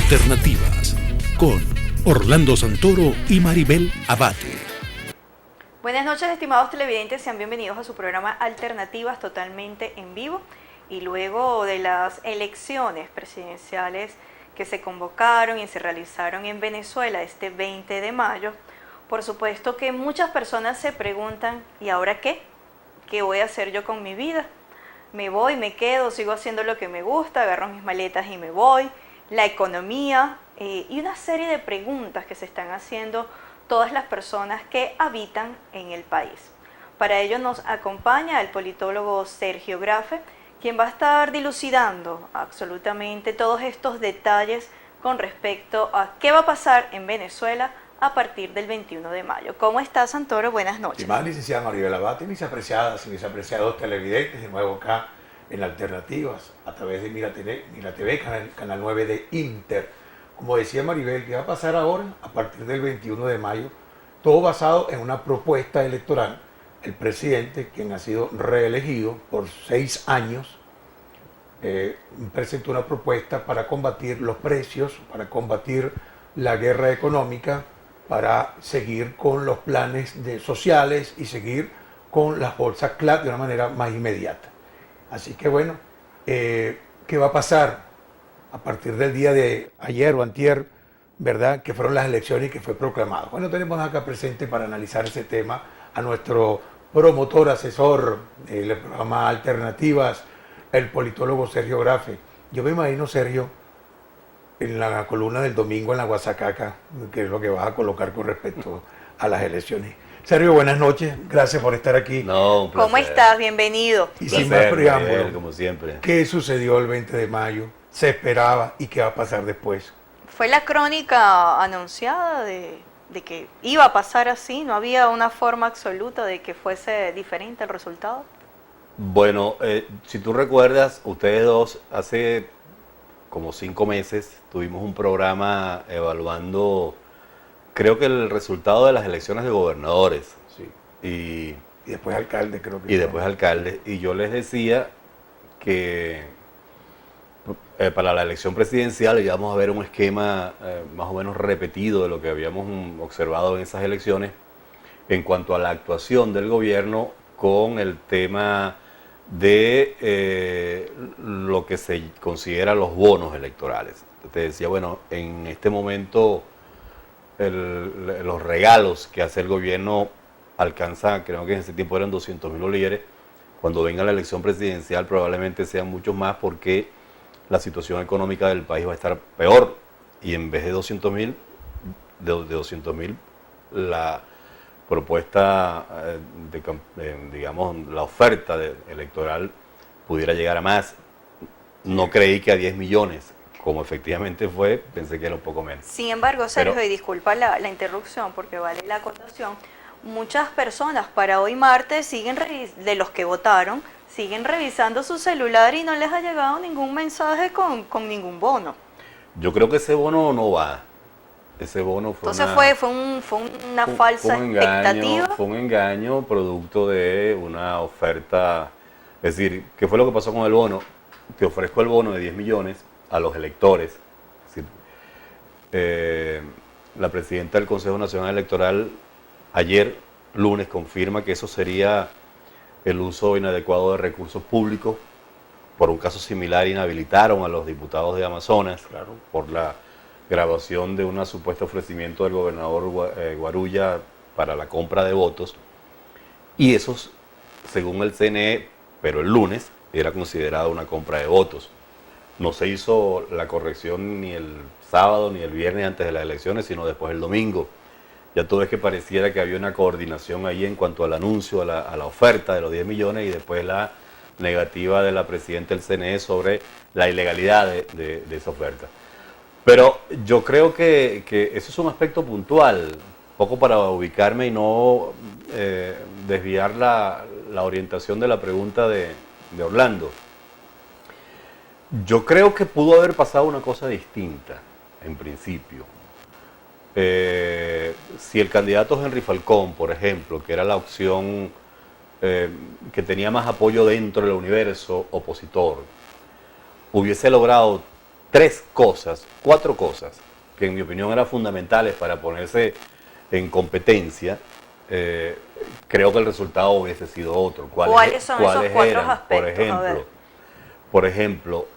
Alternativas con Orlando Santoro y Maribel Abate. Buenas noches, estimados televidentes, sean bienvenidos a su programa Alternativas totalmente en vivo. Y luego de las elecciones presidenciales que se convocaron y se realizaron en Venezuela este 20 de mayo, por supuesto que muchas personas se preguntan, ¿y ahora qué? ¿Qué voy a hacer yo con mi vida? ¿Me voy, me quedo, sigo haciendo lo que me gusta, agarro mis maletas y me voy? La economía y una serie de preguntas que se están haciendo todas las personas que habitan en el país. Para ello nos acompaña el politólogo Sergio Grafe, quien va a estar dilucidando absolutamente todos estos detalles con respecto a qué va a pasar en Venezuela a partir del 21 de mayo. ¿Cómo está, Santoro? Buenas noches. Estimada licenciada Maribel Abate, mis apreciadas y mis apreciados televidentes, de nuevo acá en Alternativas, a través de Mira TV, canal 9 de Inter. Como decía Maribel, ¿qué va a pasar ahora a partir del 21 de mayo? Todo basado en una propuesta electoral. El presidente, quien ha sido reelegido por 6 años, presentó una propuesta para combatir los precios, para combatir la guerra económica, para seguir con los planes sociales y seguir con las bolsas CLAD de una manera más inmediata. Así que bueno, ¿qué va a pasar a partir del día de ayer o antier, verdad, que fueron las elecciones y que fue proclamado? Bueno, tenemos acá presente para analizar ese tema a nuestro promotor, asesor del programa Alternativas, el politólogo Sergio Grafe. Yo me imagino, Sergio, en la columna del domingo en la Guasacaca, que es lo que vas a colocar con respecto a las elecciones. Sergio, buenas noches, gracias por estar aquí. No, un placer. ¿Cómo estás? Bienvenido. Y sin más preámbulo, como siempre. ¿Qué sucedió el 20 de mayo? ¿Se esperaba y qué va a pasar después? Fue la crónica anunciada de que iba a pasar así, no había una forma absoluta de que fuese diferente el resultado. Bueno, si tú recuerdas, ustedes dos hace como 5 meses tuvimos un programa evaluando, creo que el resultado de las elecciones de gobernadores. Sí. Y después alcalde, creo que. Y después alcalde. Y yo les decía que para la elección presidencial íbamos a ver un esquema más o menos repetido de lo que habíamos observado en esas elecciones en cuanto a la actuación del gobierno con el tema de lo que se considera los bonos electorales. Te decía, bueno, en este momento los regalos que hace el gobierno alcanzan, creo que en ese tiempo eran 200.000 bolívares. Cuando venga la elección presidencial probablemente sean muchos más porque la situación económica del país va a estar peor y en vez de 200.000, la propuesta, digamos, la oferta electoral pudiera llegar a más. No creí que a 10 millones, como efectivamente fue, pensé que era un poco menos. Sin embargo, Sergio, y disculpa la interrupción porque vale la acotación, muchas personas para hoy martes de los que votaron, siguen revisando su celular y no les ha llegado ningún mensaje con ningún bono. Yo creo que ese bono no va. Ese bono fue una falsa expectativa. Fue un engaño producto de una oferta. Es decir, ¿qué fue lo que pasó con el bono? Te ofrezco el bono de 10 millones a los electores. Es decir, la presidenta del Consejo Nacional Electoral ayer, lunes, confirma que eso sería el uso inadecuado de recursos públicos. Por un caso similar inhabilitaron a los diputados de Amazonas, claro, por la grabación de un supuesto ofrecimiento del gobernador Guarulla para la compra de votos. Y eso, según el CNE, pero el lunes, era considerado una compra de votos. No se hizo la corrección ni el sábado ni el viernes antes de las elecciones, sino después el domingo. Ya todo es que pareciera que había una coordinación ahí en cuanto al anuncio, a la oferta de los 10 millones y después la negativa de la presidenta del CNE sobre la ilegalidad de esa oferta. Pero yo creo que eso es un aspecto puntual, poco para ubicarme y no desviar la orientación de la pregunta de Orlando. Yo creo que pudo haber pasado una cosa distinta, en principio. Si el candidato Henry Falcón, por ejemplo, que era la opción que tenía más apoyo dentro del universo opositor, hubiese logrado cuatro cosas, que en mi opinión eran fundamentales para ponerse en competencia, creo que el resultado hubiese sido otro. ¿Cuáles son esos cuatro aspectos? Por ejemplo,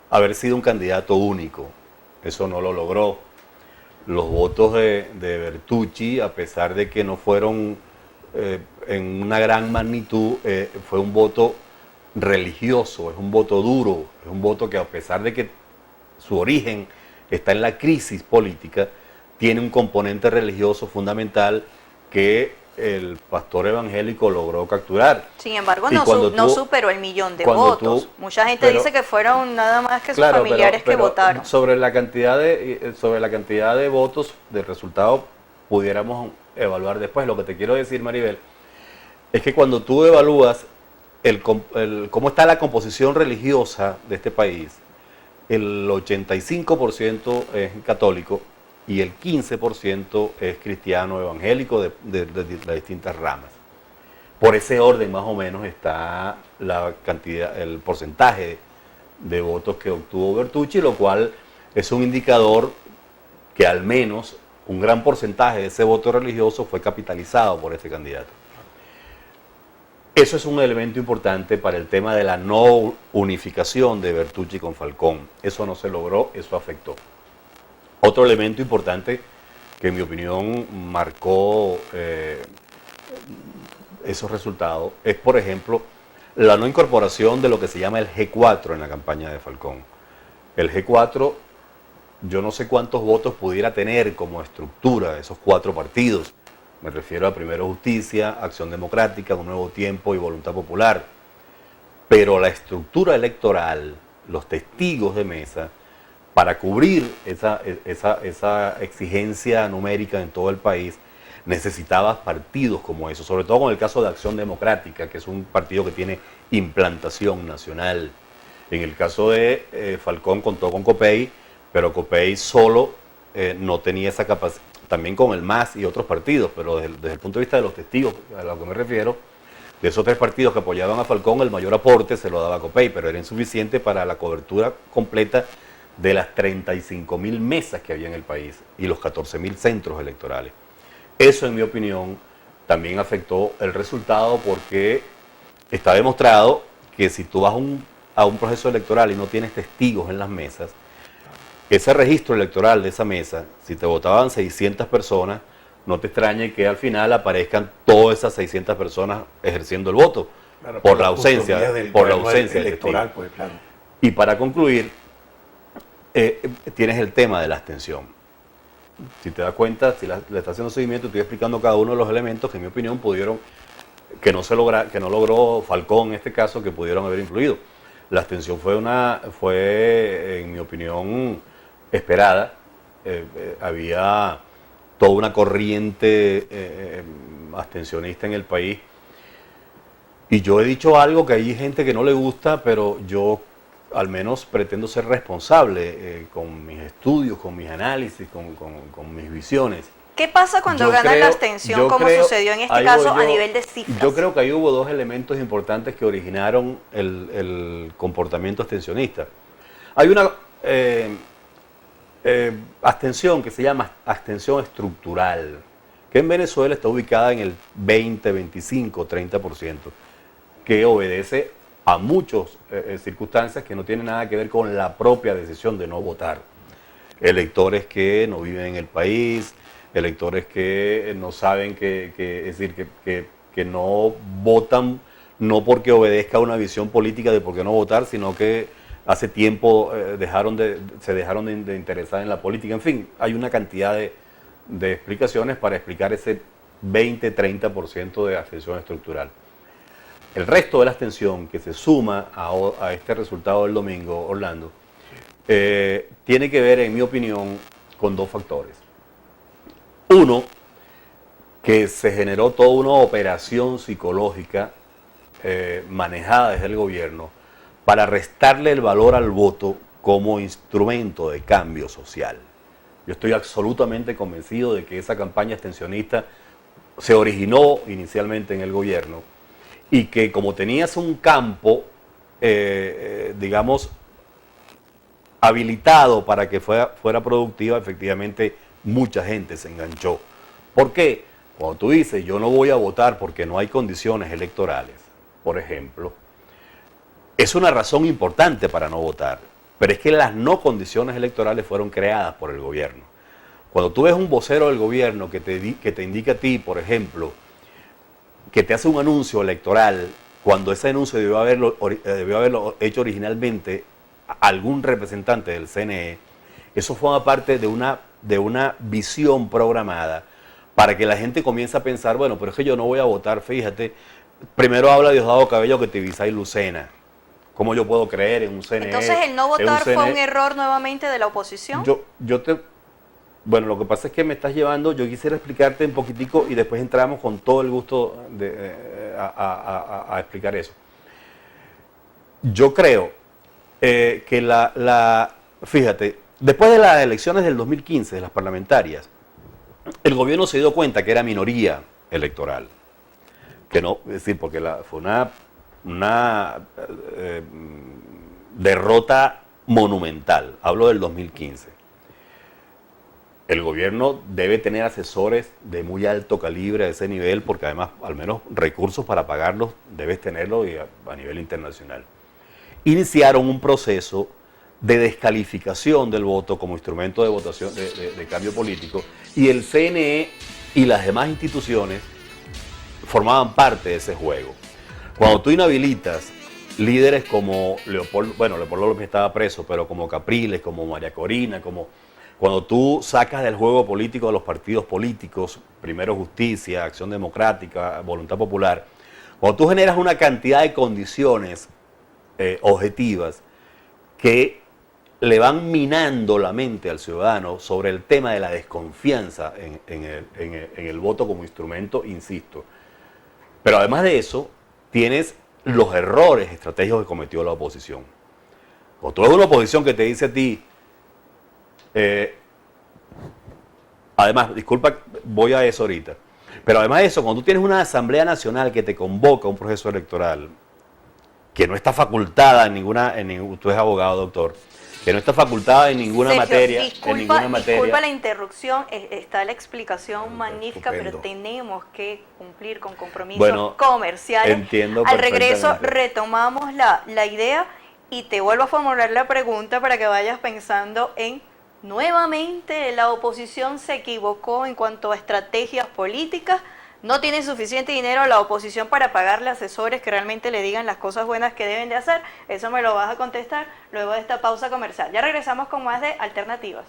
haber sido un candidato único, eso no lo logró. Los votos de Bertucci, a pesar de que no fueron en una gran magnitud, fue un voto religioso, es un voto duro, es un voto que, a pesar de que su origen está en la crisis política, tiene un componente religioso fundamental que el pastor evangélico logró capturar. Sin embargo, no superó el 1.000.000 de votos. Mucha gente dice que fueron nada más que sus familiares que votaron. Sobre la cantidad de votos del resultado pudiéramos evaluar después. Lo que te quiero decir, Maribel, es que cuando tú evalúas cómo está la composición religiosa de este país, el 85% es católico y el 15% es cristiano evangélico de las distintas ramas. Por ese orden más o menos está el porcentaje de votos que obtuvo Bertucci, lo cual es un indicador que al menos un gran porcentaje de ese voto religioso fue capitalizado por este candidato. Eso es un elemento importante para el tema de la no unificación de Bertucci con Falcón. Eso no se logró, eso afectó. Otro elemento importante que en mi opinión marcó esos resultados es, por ejemplo, la no incorporación de lo que se llama el G4 en la campaña de Falcón. El G4, yo no sé cuántos votos pudiera tener como estructura esos cuatro partidos. Me refiero a Primero Justicia, Acción Democrática, Un Nuevo Tiempo y Voluntad Popular. Pero la estructura electoral, los testigos de mesa, para cubrir esa exigencia numérica en todo el país, necesitaba partidos como esos, sobre todo con el caso de Acción Democrática, que es un partido que tiene implantación nacional. En el caso de Falcón contó con COPEI, pero COPEI solo no tenía esa capacidad, también con el MAS y otros partidos, pero desde el punto de vista de los testigos, a lo que me refiero, de esos tres partidos que apoyaban a Falcón, el mayor aporte se lo daba COPEI, pero era insuficiente para la cobertura completa de las 35.000 mesas que había en el país y los 14.000 centros electorales. Eso, en mi opinión, también afectó el resultado, porque está demostrado que si tú vas a un proceso electoral y no tienes testigos en las mesas, ese registro electoral de esa mesa, si te votaban 600 personas, no te extrañe que al final aparezcan todas esas 600 personas ejerciendo el voto, claro, por la ausencia electoral, pues, claro. Y para concluir, tienes el tema de la abstención. Si te das cuenta, si le estás haciendo seguimiento, estoy explicando cada uno de los elementos que, en mi opinión, que no logró Falcón en este caso, que pudieron haber influido. La abstención fue, en mi opinión, esperada. Había toda una corriente abstencionista en el país. Y yo he dicho algo que hay gente que no le gusta, pero yo al menos pretendo ser responsable con mis estudios, con mis análisis, con mis visiones. ¿Qué pasa cuando gana la abstención, como sucedió en este caso a nivel de cifras? Yo creo que ahí hubo dos elementos importantes que originaron el comportamiento abstencionista. Hay una abstención que se llama abstención estructural, que en Venezuela está ubicada en el 20, 25, 30%, que obedece a muchas circunstancias que no tienen nada que ver con la propia decisión de no votar. Electores que no viven en el país, electores que no saben es decir, que no votan no porque obedezca a una visión política de por qué no votar, sino que hace tiempo se dejaron de interesar en la política. En fin, hay una cantidad de explicaciones para explicar ese 20-30% de abstención estructural. El resto de la abstención que se suma a este resultado del domingo, Orlando, tiene que ver, en mi opinión, con dos factores. Uno, que se generó toda una operación psicológica manejada desde el gobierno para restarle el valor al voto como instrumento de cambio social. Yo estoy absolutamente convencido de que esa campaña abstencionista se originó inicialmente en el gobierno y que, como tenías un campo, digamos, habilitado para que fuera productiva, efectivamente mucha gente se enganchó. ¿Por qué? Cuando tú dices, yo no voy a votar porque no hay condiciones electorales, por ejemplo, es una razón importante para no votar, pero es que las no condiciones electorales fueron creadas por el gobierno. Cuando tú ves un vocero del gobierno que te indica a ti, por ejemplo, que te hace un anuncio electoral, cuando ese anuncio debió haberlo hecho originalmente algún representante del CNE, eso forma parte de una visión programada para que la gente comience a pensar, bueno, pero es que yo no voy a votar, fíjate, primero habla Diosdado Cabello que Tibisay Lucena. ¿Cómo yo puedo creer en un CNE? Entonces, el no votar fue un error nuevamente de la oposición. Bueno, lo que pasa es que me estás llevando, yo quisiera explicarte un poquitico y después entramos con todo el gusto a explicar eso. Yo creo que fíjate, después de las elecciones del 2015, de las parlamentarias, el gobierno se dio cuenta que era minoría electoral. Que no, es decir, porque fue una derrota monumental. Hablo del 2015. El gobierno debe tener asesores de muy alto calibre a ese nivel, porque además, al menos recursos para pagarlos, debes tenerlo a nivel internacional. Iniciaron un proceso de descalificación del voto como instrumento de votación de cambio político, y el CNE y las demás instituciones formaban parte de ese juego. Cuando tú inhabilitas líderes como Leopoldo López estaba preso, pero como Capriles, como María Corina, cuando tú sacas del juego político de los partidos políticos, primero Justicia, Acción Democrática, Voluntad Popular, cuando tú generas una cantidad de condiciones objetivas que le van minando la mente al ciudadano sobre el tema de la desconfianza en el voto como instrumento, insisto. Pero además de eso, tienes los errores estratégicos que cometió la oposición. Cuando tú ves una oposición que te dice a ti, además, disculpa, voy a eso ahorita, pero además de eso, cuando tú tienes una Asamblea Nacional que te convoca a un proceso electoral, que no está facultada tú eres abogado, doctor, que no está facultada en ninguna Sergio, materia. Disculpa la interrupción, está la explicación magnífica, estupendo. pero tenemos que cumplir con compromisos comerciales. Entiendo Al regreso perfectamente. retomamos la idea y te vuelvo a formular la pregunta para que vayas pensando en, nuevamente la oposición se equivocó en cuanto a estrategias políticas. No tiene suficiente dinero la oposición para pagarle asesores que realmente le digan las cosas buenas que deben de hacer. Eso me lo vas a contestar luego de esta pausa comercial. Ya regresamos con más de Alternativas.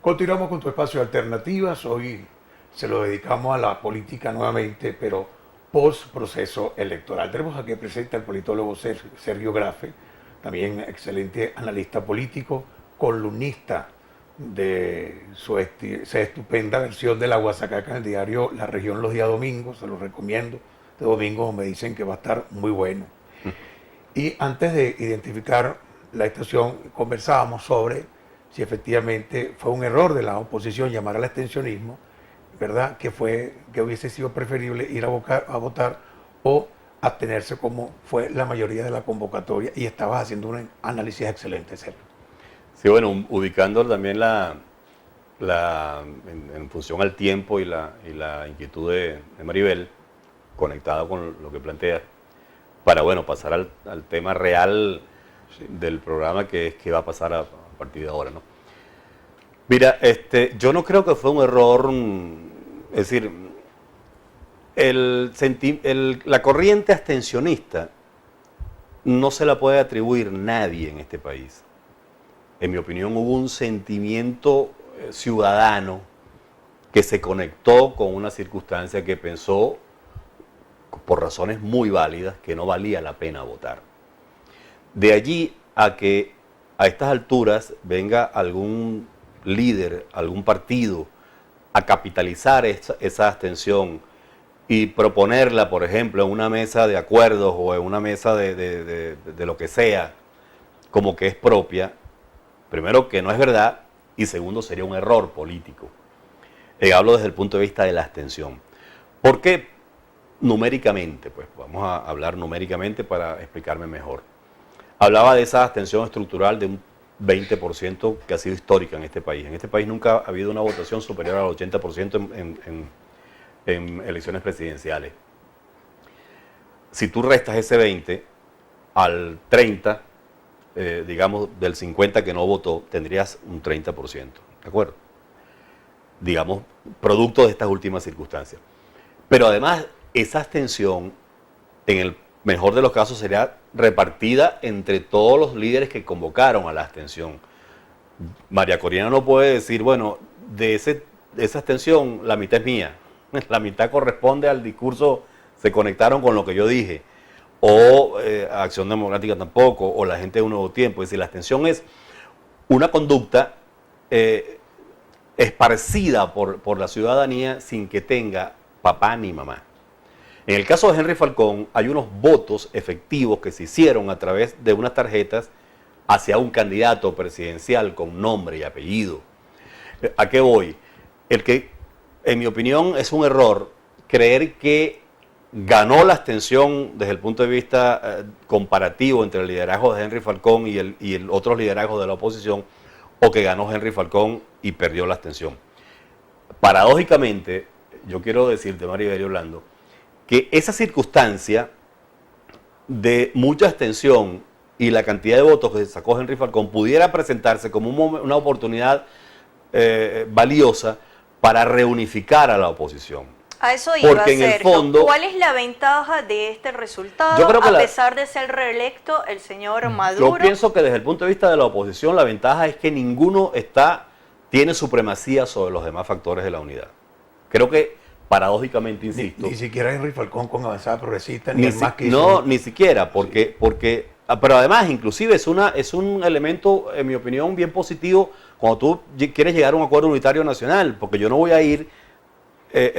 Continuamos con tu espacio de Alternativas. Hoy se lo dedicamos a la política nuevamente, pero post-proceso electoral. Tenemos aquí presente al politólogo Sergio Grafe, también excelente analista político, columnista de esa estupenda versión de La Guasacaca en el diario La Región los días domingos. Se lo recomiendo. Este domingo me dicen que va a estar muy bueno. Y antes de identificar la estación, conversábamos sobre si efectivamente fue un error de la oposición llamar al abstencionismo, ¿verdad? Que hubiese sido preferible ir a votar o abstenerse, como fue la mayoría de la convocatoria, y estabas haciendo un análisis excelente, Sergio. Sí, bueno, ubicando también en función al tiempo y la inquietud de Maribel, conectado con lo que plantea, para bueno, pasar al tema real del programa que va a pasar a partir de ahora, ¿no? Mira, yo no creo que fue un error, es decir, la corriente abstencionista no se la puede atribuir nadie en este país. En mi opinión, hubo un sentimiento ciudadano que se conectó con una circunstancia que pensó, por razones muy válidas, que no valía la pena votar. De allí a que a estas alturas venga algún líder, algún partido, a capitalizar esa abstención y proponerla, por ejemplo, en una mesa de acuerdos o en una mesa de lo que sea, como que es propia, primero que no es verdad, y segundo sería un error político. Hablo desde el punto de vista de la abstención. ¿Por qué numéricamente? Pues vamos a hablar numéricamente para explicarme mejor. Hablaba de esa abstención estructural de un 20% que ha sido histórica en este país. En este país nunca ha habido una votación superior al 80% en elecciones presidenciales. Si tú restas ese 20 al 30, digamos del 50 que no votó, tendrías un 30%, ¿de acuerdo? Digamos, producto de estas últimas circunstancias. Pero además, esa abstención, en el mejor de los casos, sería repartida entre todos los líderes que convocaron a la abstención. María Corina no puede decir, bueno, de esa abstención la mitad es mía, la mitad corresponde al discurso, se conectaron con lo que yo dije, o Acción Democrática tampoco, o la gente de Un Nuevo Tiempo. Es decir, la abstención es una conducta esparcida por la ciudadanía sin que tenga papá ni mamá. En el caso de Henry Falcón, hay unos votos efectivos que se hicieron a través de unas tarjetas hacia un candidato presidencial con nombre y apellido. ¿A qué voy? El que, en mi opinión, es un error creer que ganó la abstención desde el punto de vista comparativo entre el liderazgo de Henry Falcón y el otro liderazgo de la oposición, o que ganó Henry Falcón y perdió la abstención. Paradójicamente, yo quiero decirte, Maribel y Orlando, que esa circunstancia de mucha abstención y la cantidad de votos que sacó Henry Falcón pudiera presentarse como una oportunidad valiosa para reunificar a la oposición. A eso iba, Porque en Sergio. el fondo, ¿Cuál es la ventaja de este resultado yo creo que a pesar de ser reelecto el señor Maduro? Yo pienso que desde el punto de vista de la oposición la ventaja es que ninguno tiene supremacía sobre los demás factores de la unidad. Creo que paradójicamente, insisto. Ni siquiera Henry Falcón con Avanzada Progresista, ni el más que hizo. No, ni siquiera, porque pero además, inclusive es un elemento, en mi opinión, bien positivo cuando tú quieres llegar a un acuerdo unitario nacional, porque yo no voy a ir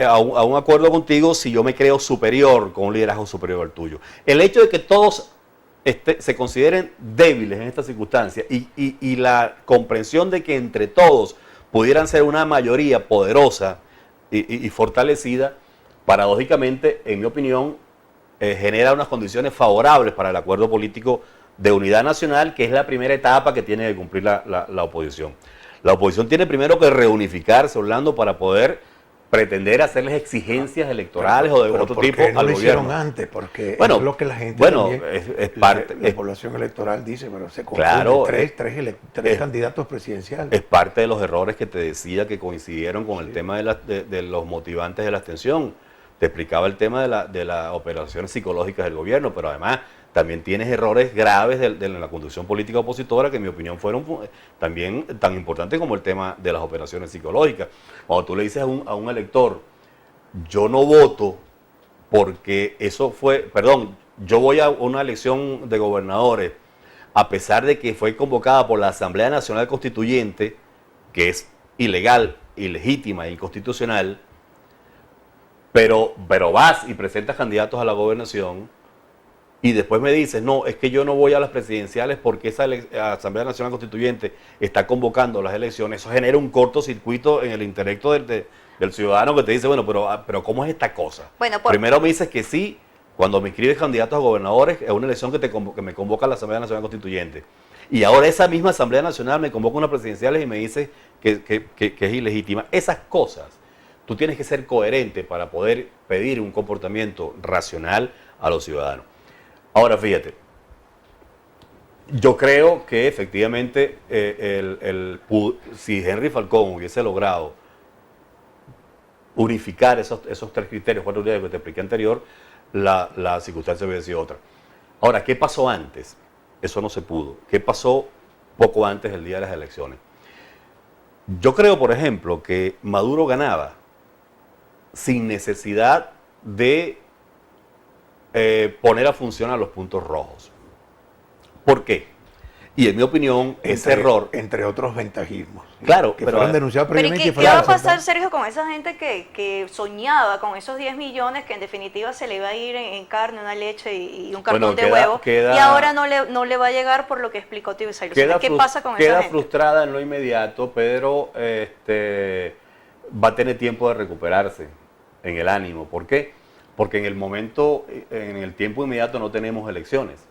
a un acuerdo contigo si yo me creo superior, con un liderazgo superior al tuyo. El hecho de que todos se consideren débiles en esta circunstancia y la comprensión de que entre todos pudieran ser una mayoría poderosa y fortalecida, paradójicamente, en mi opinión, genera unas condiciones favorables para el acuerdo político de unidad nacional, que es la primera etapa que tiene que cumplir la oposición. La oposición tiene primero que reunificarse, Orlando, para poder pretender hacerles exigencias electorales o de otro tipo no al lo gobierno. hicieron antes, porque bueno, es lo que la gente es parte, la población electoral dice, pero se confunden claro, tres candidatos presidenciales. Es parte de los errores que te decía que coincidieron con el tema de los motivantes de la abstención. Te explicaba el tema de las operaciones psicológicas del gobierno, pero además también tienes errores graves de la conducción política opositora que en mi opinión fueron también tan importantes como el tema de las operaciones psicológicas. Cuando tú le dices a un elector, yo no voto porque yo voy a una elección de gobernadores a pesar de que fue convocada por la Asamblea Nacional Constituyente, que es ilegal, ilegítima e inconstitucional, pero vas y presentas candidatos a la gobernación y después me dices, no, es que yo no voy a las presidenciales porque esa Asamblea Nacional Constituyente está convocando las elecciones. Eso genera un cortocircuito en el intelecto del ciudadano que te dice, bueno, pero ¿cómo es esta cosa? Bueno, primero me dices que sí, cuando me inscribes candidatos a gobernadores, es una elección que me convoca la Asamblea Nacional Constituyente. Y ahora esa misma Asamblea Nacional me convoca unas presidenciales y me dice que es ilegítima. Esas cosas, tú tienes que ser coherente para poder pedir un comportamiento racional a los ciudadanos. Ahora, fíjate, yo creo que efectivamente si Henry Falcón hubiese logrado unificar esos tres criterios, 4 criterios que te expliqué anterior, la circunstancia hubiese sido otra. Ahora, ¿qué pasó antes? Eso no se pudo. ¿Qué pasó poco antes del día de las elecciones? Yo creo, por ejemplo, que Maduro ganaba sin necesidad de poner a funcionar los puntos rojos. ¿Por qué? Y en mi opinión, ese error... Entre otros ventajismos. Claro, que pero... fueron denunciados Pero ¿y previamente. qué va a pasar, Sergio, con esa gente que soñaba con esos 10 millones que en definitiva se le iba a ir en carne, una leche y un cartón de huevo? Y ahora no le va a llegar por lo que explicó Tibio Saylo? ¿Qué pasa con esa gente? Queda frustrada en lo inmediato, pero va a tener tiempo de recuperarse en el ánimo. ¿Por qué? Porque en el tiempo inmediato no tenemos elecciones.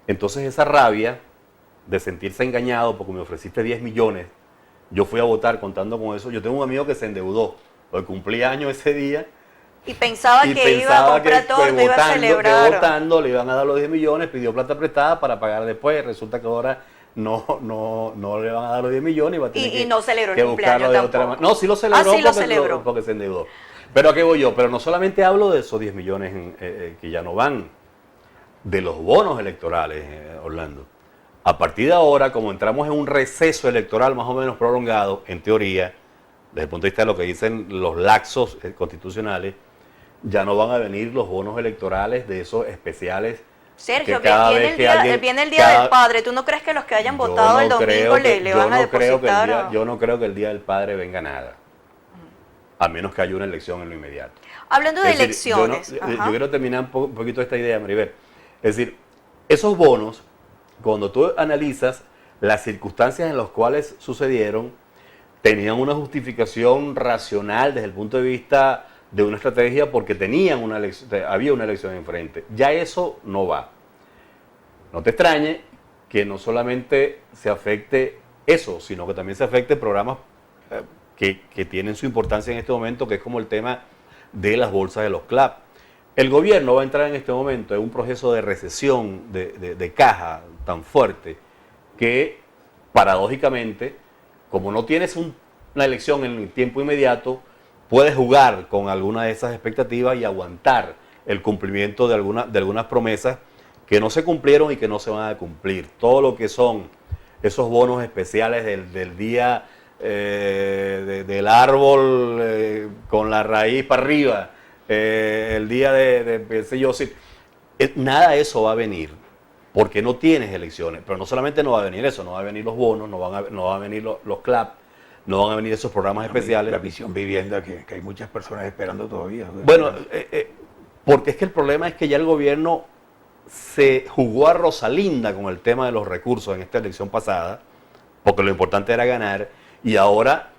Entonces esa rabia de sentirse engañado porque me ofreciste 10 millones, yo fui a votar contando con eso. Yo tengo un amigo que se endeudó, porque cumplía años ese día. Y pensaba que iba a comprar todo, que iba a celebrar. Que votando le iban a dar los 10 millones, pidió plata prestada para pagar después. Resulta que ahora no le van a dar los 10 millones y va a tener no celebró que el cumpleaños buscarlo de otra manera. No, sí lo celebró, porque se endeudó. Pero ¿a qué voy yo? Pero no solamente hablo de esos 10 millones que ya no van, de los bonos electorales, Orlando. A partir de ahora, como entramos en un receso electoral más o menos prolongado, en teoría, desde el punto de vista de lo que dicen los laxos constitucionales, ya no van a venir los bonos electorales de esos especiales. Sergio, viene el día del padre. ¿Tú no crees que los que hayan votado el domingo le van a depositar? Yo no creo que el día del padre venga nada, a menos que haya una elección en lo inmediato. Hablando de elecciones. Yo quiero terminar un poquito esta idea, Maribel. Es decir, esos bonos, cuando tú analizas las circunstancias en las cuales sucedieron, tenían una justificación racional desde el punto de vista de una estrategia porque había una elección enfrente. Ya eso no va. No te extrañe que no solamente se afecte eso, sino que también se afecte programas que tienen su importancia en este momento, que es como el tema de las bolsas de los CLAP. El gobierno va a entrar en este momento en un proceso de recesión de caja tan fuerte que, paradójicamente, como no tienes una elección en el tiempo inmediato, puedes jugar con alguna de esas expectativas y aguantar el cumplimiento de algunas promesas que no se cumplieron y que no se van a cumplir. Todo lo que son esos bonos especiales del día del árbol con la raíz para arriba, el día nada de eso va a venir, porque no tienes elecciones. Pero no solamente no va a venir eso, no va a venir los bonos, no van a venir los CLAP, no van a venir esos programas especiales. La Visión Vivienda, que hay muchas personas esperando todavía. Bueno, porque es que el problema es que ya el gobierno se jugó a Rosalinda con el tema de los recursos en esta elección pasada, porque lo importante era ganar, y ahora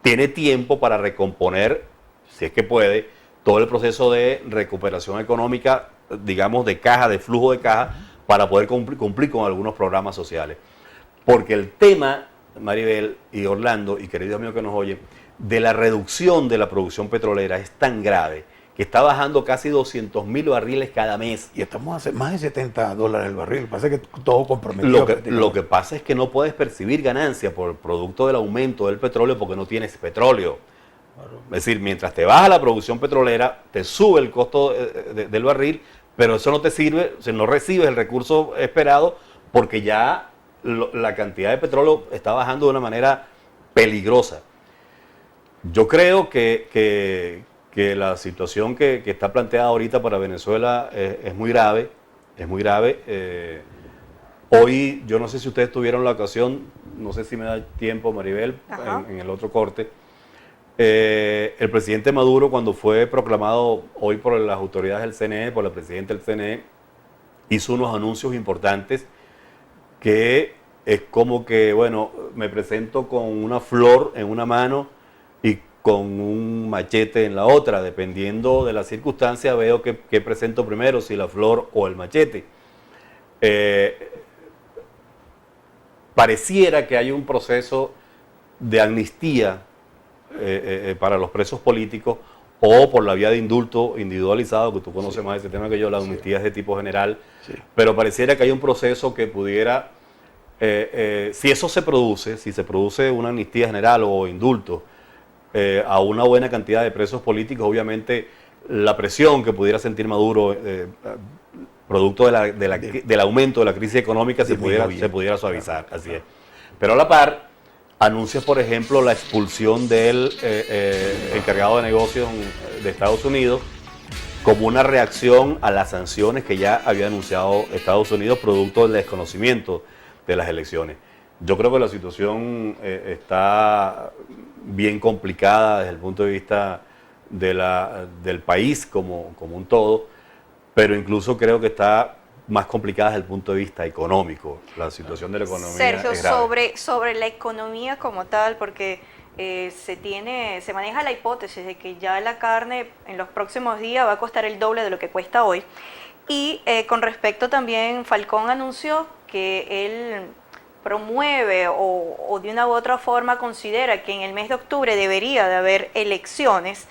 tiene tiempo para recomponer, si es que puede, todo el proceso de recuperación económica, digamos, de caja, de flujo de caja, para poder cumplir con algunos programas sociales. Porque el tema, Maribel y Orlando, y queridos amigos que nos oyen, de la reducción de la producción petrolera es tan grave que está bajando casi 200.000 barriles cada mes. Y estamos a más de $70 el barril. Pasa que todo comprometido. Lo que pasa es que no puedes percibir ganancia por el producto del aumento del petróleo porque no tienes petróleo. Es decir, mientras te baja la producción petrolera, te sube el costo del barril, pero eso no te sirve, o sea, no recibes el recurso esperado porque ya la cantidad de petróleo está bajando de una manera peligrosa. Yo creo que la situación que está planteada ahorita para Venezuela es muy grave, Hoy, yo no sé si ustedes tuvieron la ocasión, no sé si me da tiempo, Maribel, en el otro corte. El presidente Maduro, cuando fue proclamado hoy por las autoridades del CNE, por la presidenta del CNE, hizo unos anuncios importantes que es como que, bueno, me presento con una flor en una mano y con un machete en la otra, dependiendo de la circunstancia, veo que presento primero, si la flor o el machete. Pareciera que hay un proceso de amnistía para los presos políticos o por la vía de indulto individualizado, que tú conoces más ese tema que yo, la amnistía es de tipo general, pero pareciera que hay un proceso que pudiera, si eso se produce, si se produce una amnistía general o indulto a una buena cantidad de presos políticos, obviamente la presión que pudiera sentir Maduro producto del aumento de la crisis económica se pudiera suavizar, así es. Pero a la par, anuncia, por ejemplo, la expulsión del encargado de negocios de Estados Unidos, como una reacción a las sanciones que ya había anunciado Estados Unidos producto del desconocimiento de las elecciones. Yo creo que la situación está bien complicada desde el punto de vista del país como un todo, pero incluso creo que está más complicada desde el punto de vista económico. La situación de la economía Sergio, es grave. sobre la economía como tal, porque se maneja la hipótesis de que ya la carne en los próximos días va a costar el doble de lo que cuesta hoy. Y con respecto también, Falcón anunció que él promueve o de una u otra forma considera que en el mes de octubre debería de haber elecciones.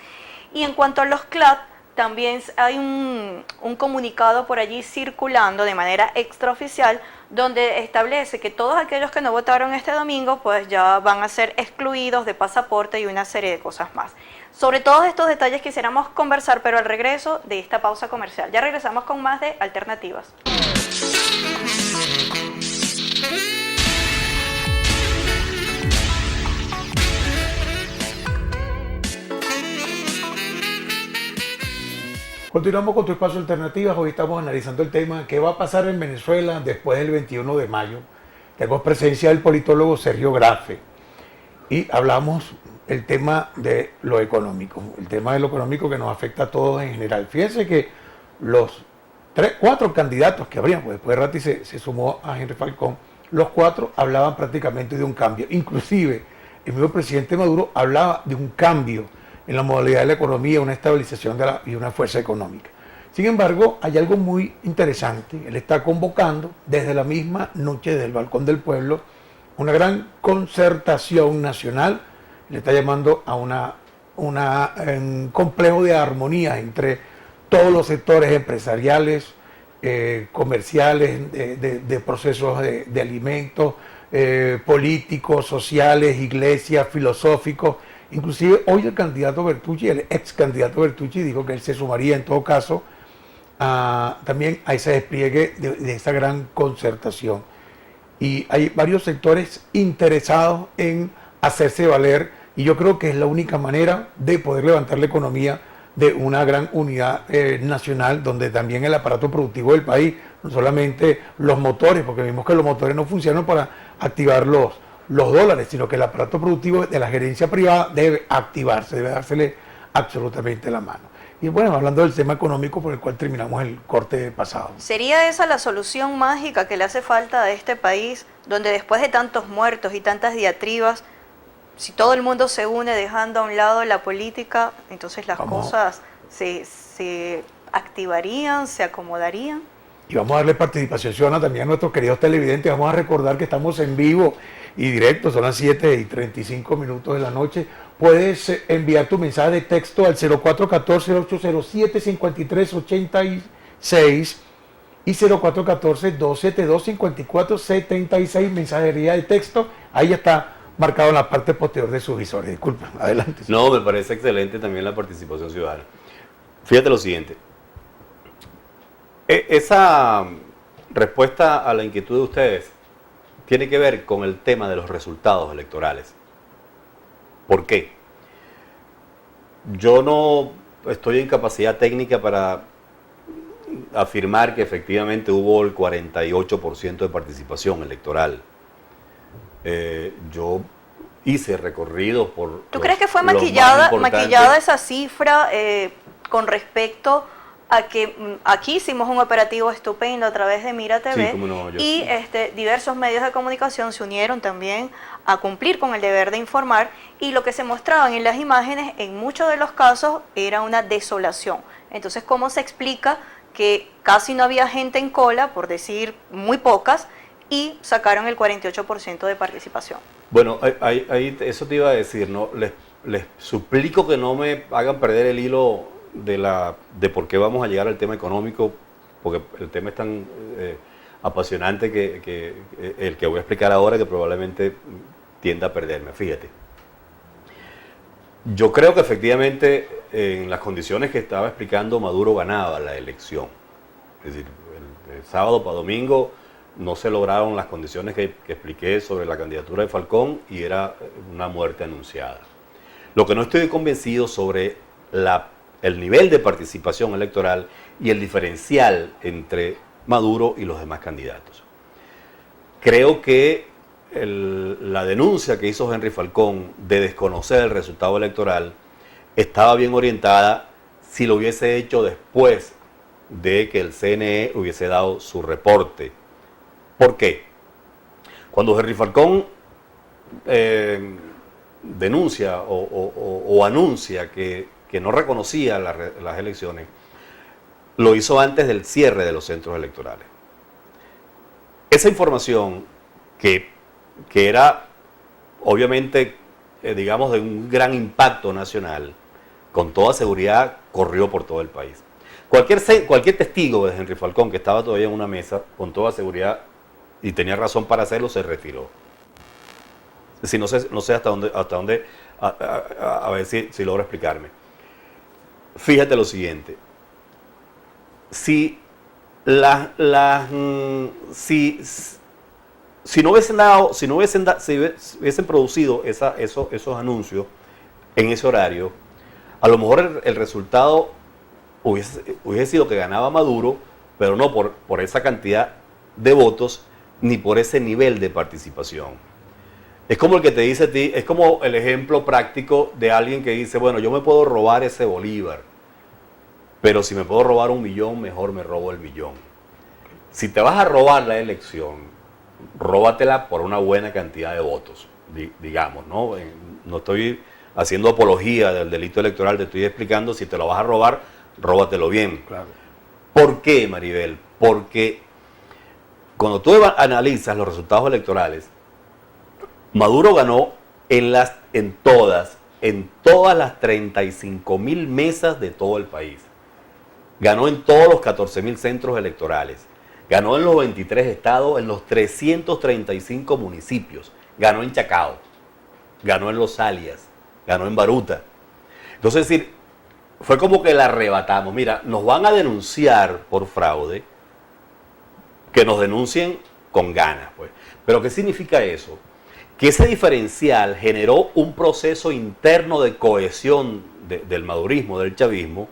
Y en cuanto a los CLAP, también hay un comunicado por allí circulando de manera extraoficial donde establece que todos aquellos que no votaron este domingo pues ya van a ser excluidos de pasaporte y una serie de cosas más. Sobre todos estos detalles quisiéramos conversar, pero al regreso de esta pausa comercial. Ya regresamos con más de Alternativas. Continuamos con tu espacio Alternativas. Hoy estamos analizando el tema ¿qué va a pasar en Venezuela después del 21 de mayo? Tenemos presencia del politólogo Sergio Grafe y hablamos el tema de lo económico, el tema de lo económico que nos afecta a todos en general. Fíjense que los 4 candidatos que habrían, pues después Ratti se sumó a Henry Falcón, los 4 hablaban prácticamente de un cambio. Inclusive el mismo presidente Maduro hablaba de un cambio en la modalidad de la economía, una estabilización y una fuerza económica. Sin embargo, hay algo muy interesante. Él está convocando desde la misma noche del Balcón del Pueblo una gran concertación nacional. Le está llamando a un complejo de armonía entre todos los sectores empresariales, comerciales, de procesos de alimentos, políticos, sociales, iglesias, filosóficos. Inclusive hoy el candidato Bertucci, el ex candidato Bertucci, dijo que él se sumaría en todo caso también a ese despliegue de esa gran concertación. Y hay varios sectores interesados en hacerse valer y yo creo que es la única manera de poder levantar la economía de una gran unidad nacional donde también el aparato productivo del país, no solamente los motores, porque vimos que los motores no funcionan para activar los dólares, sino que el aparato productivo de la gerencia privada debe activarse, debe dársele absolutamente la mano. Y bueno, hablando del tema económico por el cual terminamos el corte pasado. ¿Sería esa la solución mágica que le hace falta a este país, donde después de tantos muertos y tantas diatribas, si todo el mundo se une dejando a un lado la política, entonces las cosas se activarían, se acomodarían? Y vamos a darle participación ciudadana también a nuestros queridos televidentes. Vamos a recordar que estamos en vivo y directo, son las 7:35 de la noche. Puedes enviar tu mensaje de texto al 0414-807-5386 y 0414-272-5476, mensajería de texto. Ahí está marcado en la parte posterior de sus visores. Disculpen, adelante. No, me parece excelente también la participación ciudadana. Fíjate lo siguiente. Esa respuesta a la inquietud de ustedes tiene que ver con el tema de los resultados electorales. ¿Por qué? Yo no estoy en capacidad técnica para afirmar que efectivamente hubo el 48% de participación electoral. Yo hice recorrido por... ¿Tú crees que fue maquillada esa cifra con respecto a que aquí hicimos un operativo estupendo a través de Mira TV, sí, cómo no, y diversos medios de comunicación se unieron también a cumplir con el deber de informar, y lo que se mostraban en las imágenes en muchos de los casos era una desolación? Entonces, ¿cómo se explica que casi no había gente en cola, por decir muy pocas, y sacaron el 48% de participación? Bueno, eso te iba a decir, ¿no? Les suplico que no me hagan perder el hilo de por qué vamos a llegar al tema económico, porque el tema es tan apasionante que el que voy a explicar ahora, que probablemente tienda a perderme. Fíjate, yo creo que efectivamente en las condiciones que estaba explicando, Maduro ganaba la elección. Es decir, el sábado para domingo no se lograron las condiciones que expliqué sobre la candidatura de Falcón y era una muerte anunciada. Lo que no estoy convencido sobre la el nivel de participación electoral y el diferencial entre Maduro y los demás candidatos. Creo que la denuncia que hizo Henry Falcón de desconocer el resultado electoral estaba bien orientada si lo hubiese hecho después de que el CNE hubiese dado su reporte. ¿Por qué? Cuando Henry Falcón denuncia o anuncia que no reconocía las elecciones, lo hizo antes del cierre de los centros electorales. Esa información que era obviamente, digamos, de un gran impacto nacional, con toda seguridad corrió por todo el país. Cualquier testigo de Henry Falcón que estaba todavía en una mesa, con toda seguridad, y tenía razón para hacerlo, se retiró. Es decir, no sé hasta dónde a ver si logro explicarme. Fíjate lo siguiente. Si no hubiesen producido esos anuncios en ese horario, a lo mejor el resultado hubiese sido que ganaba Maduro, pero no por esa cantidad de votos ni por ese nivel de participación. Es como el que te dice a ti, es como el ejemplo práctico de alguien que dice, bueno, yo me puedo robar ese bolívar, pero si me puedo robar 1 millón, mejor me robo el millón. Si te vas a robar la elección, róbatela por una buena cantidad de votos, digamos, ¿no? No estoy haciendo apología del delito electoral, te estoy explicando, si te lo vas a robar, róbatelo bien. Claro. ¿Por qué, Maribel? Porque cuando tú analizas los resultados electorales, Maduro ganó en todas las 35.000 mesas de todo el país. Ganó en todos los 14.000 centros electorales. Ganó en los 23 estados, en los 335 municipios. Ganó en Chacao. Ganó en Los Alias. Ganó en Baruta. Entonces, es decir, fue como que la arrebatamos. Mira, nos van a denunciar por fraude, que nos denuncien con ganas, pues. Pero ¿qué significa eso? Que ese diferencial generó un proceso interno de cohesión del madurismo, del chavismo,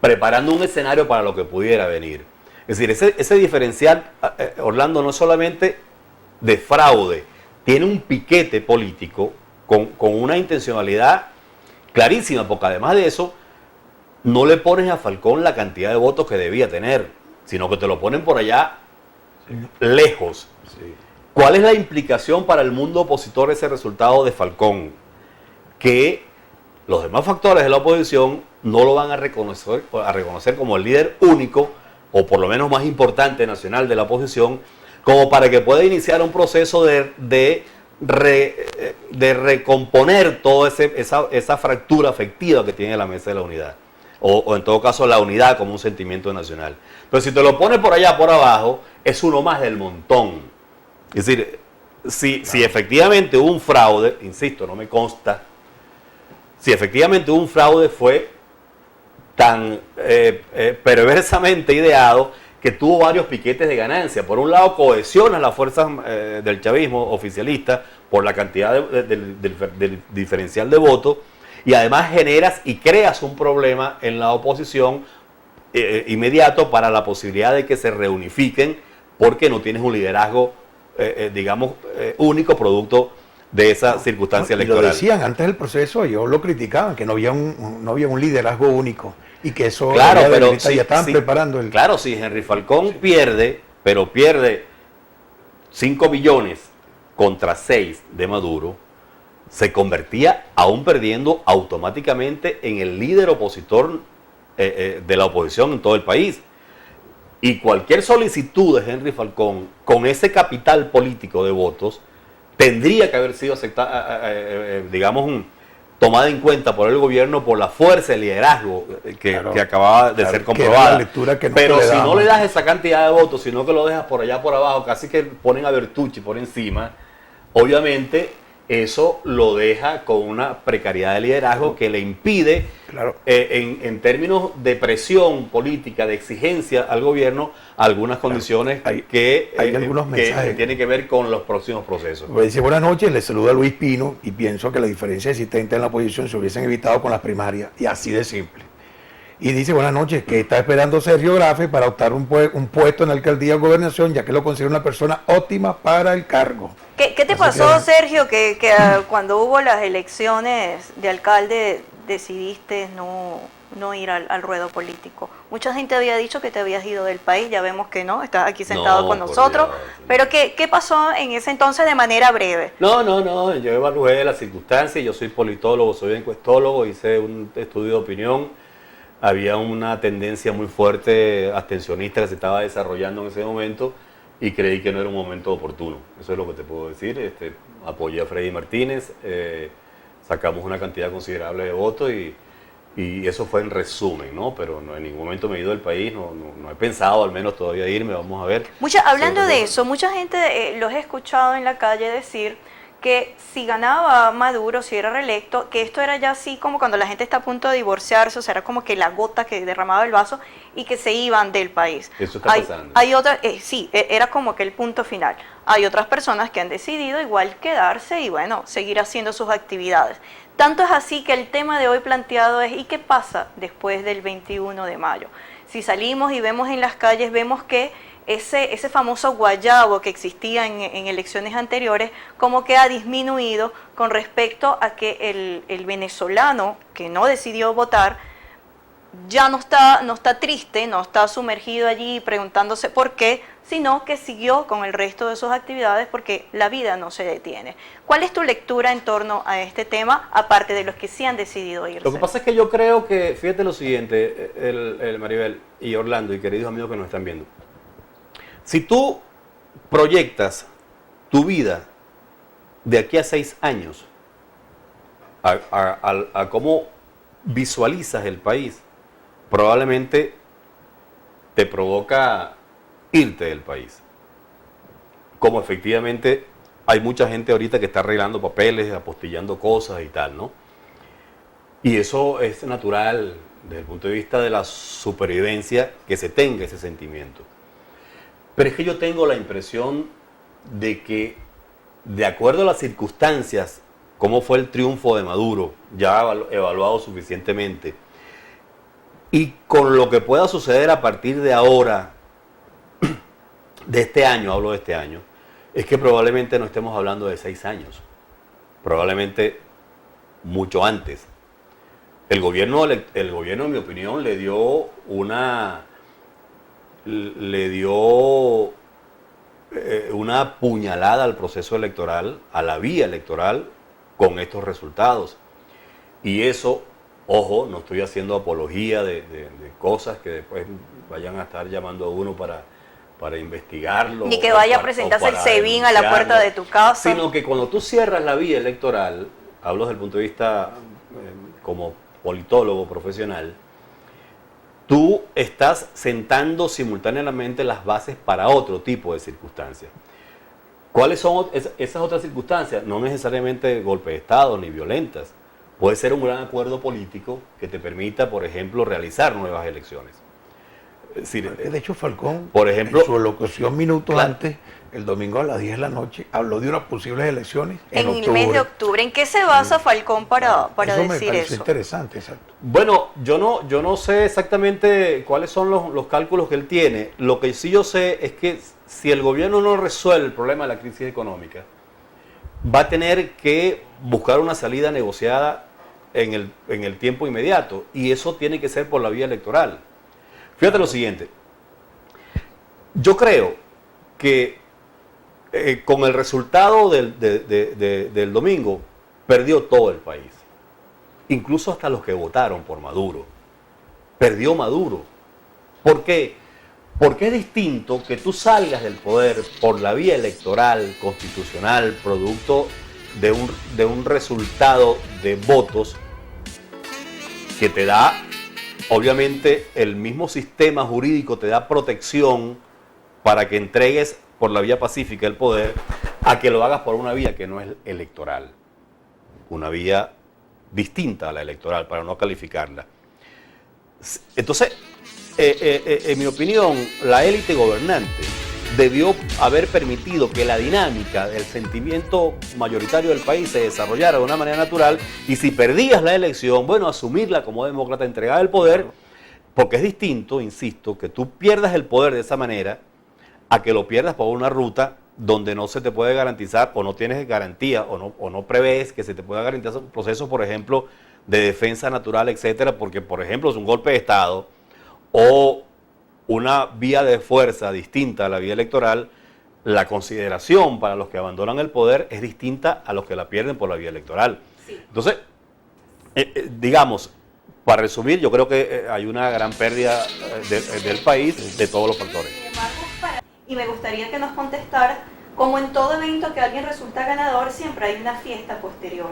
preparando un escenario para lo que pudiera venir. Es decir, ese diferencial, Orlando, no es solamente de fraude, tiene un piquete político con una intencionalidad clarísima, porque además de eso, no le pones a Falcón la cantidad de votos que debía tener, sino que te lo ponen por allá lejos. Sí. ¿Cuál es la implicación para el mundo opositor de ese resultado de Falcón? Que los demás factores de la oposición no lo van a reconocer como el líder único, o por lo menos más importante nacional de la oposición, como para que pueda iniciar un proceso de recomponer toda esa fractura afectiva que tiene la mesa de la unidad. O en todo caso la unidad como un sentimiento nacional. Pero si te lo pones por allá, por abajo, es uno más del montón. Es decir, si efectivamente hubo un fraude, insisto, no me consta, si efectivamente hubo un fraude fue tan perversamente ideado que tuvo varios piquetes de ganancia. Por un lado, cohesiona las fuerzas del chavismo oficialista por la cantidad del diferencial de votos, y además generas y creas un problema en la oposición inmediato para la posibilidad de que se reunifiquen, porque no tienes un liderazgo, digamos, único producto de esa circunstancia electoral. Lo decían antes del proceso, ellos lo criticaban, que no había un liderazgo único, y que eso claro, pero ya estaban preparando el... Claro, si Henry Falcón pierde, pero pierde 5 billones contra 6 de Maduro, se convertía, aún perdiendo, automáticamente en el líder opositor de la oposición en todo el país. Y cualquier solicitud de Henry Falcón con ese capital político de votos tendría que haber sido aceptada, digamos, tomada en cuenta por el gobierno por la fuerza de liderazgo que acababa de ser comprobada. Pero si no le das esa cantidad de votos, sino que lo dejas por allá por abajo, casi que ponen a Bertucci por encima, obviamente eso lo deja con una precariedad de liderazgo que le impide, en términos de presión política, de exigencia al gobierno, algunas condiciones que tienen que ver con los próximos procesos. Pues dice, buenas noches, les saluda Luis Pino, y pienso que la diferencia existente en la oposición se hubiesen evitado con las primarias, y así de simple. y dice, buenas noches, que está esperando Sergio Grafe para optar un puesto en la alcaldía o gobernación, ya que lo considera una persona óptima para el cargo. ¿Qué te Así pasó, que, Sergio, que cuando hubo las elecciones de alcalde decidiste no ir al ruedo político? Mucha gente había dicho que te habías ido del país, ya vemos que no, estás aquí sentado con nosotros. Dios. Pero ¿qué pasó en ese entonces de manera breve? No, yo evalué las circunstancias, yo soy politólogo, soy encuestólogo, hice un estudio de opinión, había una tendencia muy fuerte abstencionista que se estaba desarrollando en ese momento y creí que no era un momento oportuno, eso es lo que te puedo decir. Apoyé a Freddy Martínez, sacamos una cantidad considerable de votos y eso fue en resumen, ¿no? Pero no, en ningún momento me he ido del país, no he pensado al menos todavía irme, vamos a ver. Hablando de eso, mucha gente los he escuchado en la calle decir que si ganaba Maduro, si era reelecto, que esto era ya así como cuando la gente está a punto de divorciarse, o sea, era como que la gota que derramaba el vaso y que se iban del país. Eso está pasando. Hay otra, sí, era como que el punto final. Hay otras personas que han decidido igual quedarse y bueno, seguir haciendo sus actividades. Tanto es así que el tema de hoy planteado es ¿y qué pasa después del 21 de mayo? Si salimos y vemos en las calles, vemos que ese famoso guayabo que existía en elecciones anteriores como que ha disminuido con respecto a que el venezolano que no decidió votar ya no está triste, no está sumergido allí preguntándose por qué, sino que siguió con el resto de sus actividades porque la vida no se detiene. ¿Cuál es tu lectura en torno a este tema, aparte de los que sí han decidido irse? Lo que pasa es que yo creo que, fíjate lo siguiente, Maribel y Orlando y queridos amigos que nos están viendo, si tú proyectas tu vida de aquí a 6 años a cómo visualizas el país, probablemente te provoca irte del país. Como efectivamente hay mucha gente ahorita que está arreglando papeles, apostillando cosas y tal, ¿no? Y eso es natural desde el punto de vista de la supervivencia que se tenga ese sentimiento. Pero es que yo tengo la impresión de que, de acuerdo a las circunstancias, cómo fue el triunfo de Maduro, ya evaluado suficientemente, y con lo que pueda suceder a partir de ahora, de este año, hablo de este año, es que probablemente no estemos hablando de 6 años, probablemente mucho antes. El gobierno, en mi opinión, le dio una puñalada al proceso electoral, a la vía electoral, con estos resultados. Y eso, ojo, no estoy haciendo apología de cosas que después vayan a estar llamando a uno para investigarlo. Ni que vaya a presentarse el SEBIN a la puerta de tu casa. Sino que cuando tú cierras la vía electoral, hablo desde el punto de vista como politólogo profesional, tú estás sentando simultáneamente las bases para otro tipo de circunstancias. ¿Cuáles son esas otras circunstancias? No necesariamente golpe de Estado ni violentas. Puede ser un gran acuerdo político que te permita, por ejemplo, realizar nuevas elecciones. Es decir, de hecho, Falcón, por ejemplo, en su locución minutos antes, el domingo a las 10 de la noche, habló de unas posibles elecciones en octubre. El mes de octubre. ¿En qué se basa Falcón para decir eso? Es interesante, exacto. Bueno, yo no sé exactamente cuáles son los cálculos que él tiene. Lo que sí yo sé es que si el gobierno no resuelve el problema de la crisis económica, va a tener que buscar una salida negociada en el tiempo inmediato. Y eso tiene que ser por la vía electoral. Fíjate lo siguiente. Yo creo que con el resultado del domingo, perdió todo el país. Incluso hasta los que votaron por Maduro. Perdió Maduro. ¿Por qué? Porque es distinto que tú salgas del poder por la vía electoral, constitucional, producto de un resultado de votos que te da, obviamente, el mismo sistema jurídico te da protección para que entregues por la vía pacífica el poder, a que lo hagas por una vía que no es electoral, una vía distinta a la electoral, para no calificarla. Entonces, en mi opinión, la élite gobernante debió haber permitido que la dinámica del sentimiento mayoritario del país se desarrollara de una manera natural, y si perdías la elección, bueno, asumirla como demócrata, entregar el poder porque es distinto, insisto, que tú pierdas el poder de esa manera a que lo pierdas por una ruta donde no se te puede garantizar o no tienes garantía o no prevés que se te pueda garantizar un proceso, por ejemplo, de defensa natural, etcétera, porque, por ejemplo, es un golpe de Estado o una vía de fuerza distinta a la vía electoral, la consideración para los que abandonan el poder es distinta a los que la pierden por la vía electoral. Sí. Entonces, digamos, para resumir, yo creo que hay una gran pérdida del país de todos los factores. Y me gustaría que nos contestara, como en todo evento que alguien resulta ganador, siempre hay una fiesta posterior.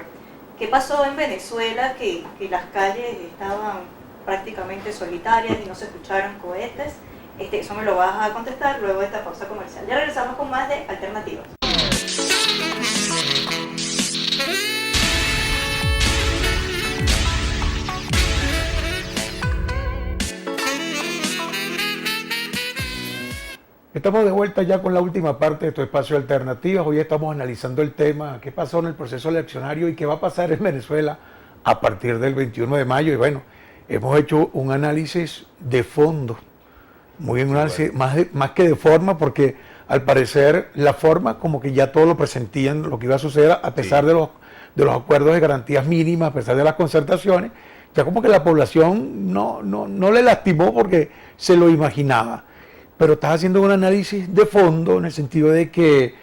¿Qué pasó en Venezuela que las calles estaban prácticamente solitarias y no se escucharon cohetes? Eso me lo vas a contestar luego de esta pausa comercial. Ya regresamos con más de Alternativas. Estamos de vuelta ya con la última parte de tu espacio de Alternativas. Hoy estamos analizando el tema, qué pasó en el proceso eleccionario y qué va a pasar en Venezuela a partir del 21 de mayo. Y bueno, hemos hecho un análisis de fondo, muy bien, un análisis más que de forma, porque al parecer la forma como que ya todos lo presentían, lo que iba a suceder a pesar de los acuerdos de garantías mínimas, a pesar de las concertaciones, ya como que la población no le lastimó porque se lo imaginaba. Pero estás haciendo un análisis de fondo en el sentido de qué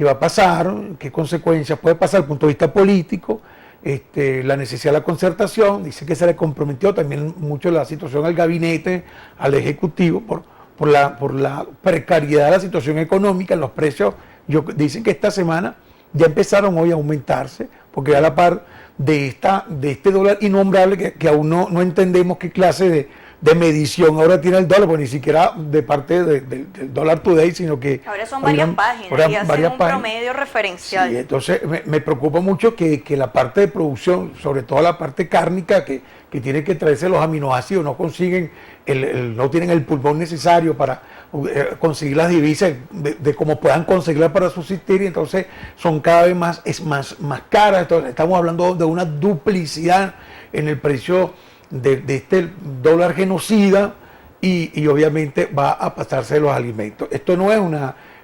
va a pasar, qué consecuencias puede pasar desde el punto de vista político, la necesidad de la concertación. Dice que se le comprometió también mucho la situación al gabinete, al ejecutivo, por la precariedad de la situación económica, los precios. Dicen que esta semana ya empezaron hoy a aumentarse, porque a la par de este dólar innombrable que aún no entendemos qué clase de medición ahora tiene el dólar, pues ni siquiera de parte del dólar today, sino que ahora son varias páginas y hacen un promedio referencial. Sí, entonces me preocupa mucho que la parte de producción, sobre todo la parte cárnica, que tiene que traerse los aminoácidos, no consiguen no tienen el pulmón necesario para conseguir las divisas de cómo puedan conseguirlas para subsistir, y entonces son cada vez más caras. Entonces, estamos hablando de una duplicidad en el precio de este dólar genocida y obviamente va a pasarse los alimentos. Esto no es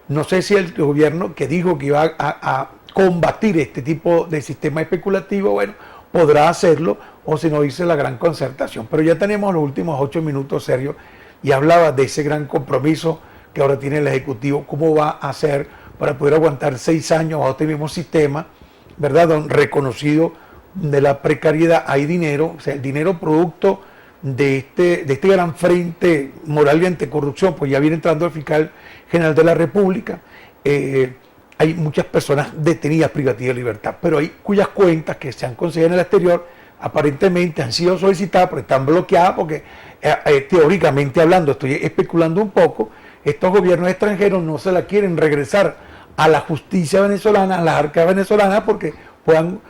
no sé si el gobierno que dijo que iba a combatir este tipo de sistema especulativo, bueno, podrá hacerlo, o si no dice la gran concertación. Pero ya tenemos los últimos 8 minutos, Sergio, y hablaba de ese gran compromiso que ahora tiene el Ejecutivo, cómo va a hacer para poder aguantar 6 años bajo este mismo sistema, ¿verdad? Reconocido de la precariedad. Hay dinero, o sea, el dinero producto de este gran frente moral y anticorrupción, pues ya viene entrando el fiscal general de la República. Hay muchas personas detenidas privativas de libertad, pero hay cuyas cuentas que se han conseguido en el exterior aparentemente han sido solicitadas, pero están bloqueadas porque teóricamente hablando, estoy especulando un poco, estos gobiernos extranjeros no se la quieren regresar a la justicia venezolana, a las arcas venezolanas, porque puedan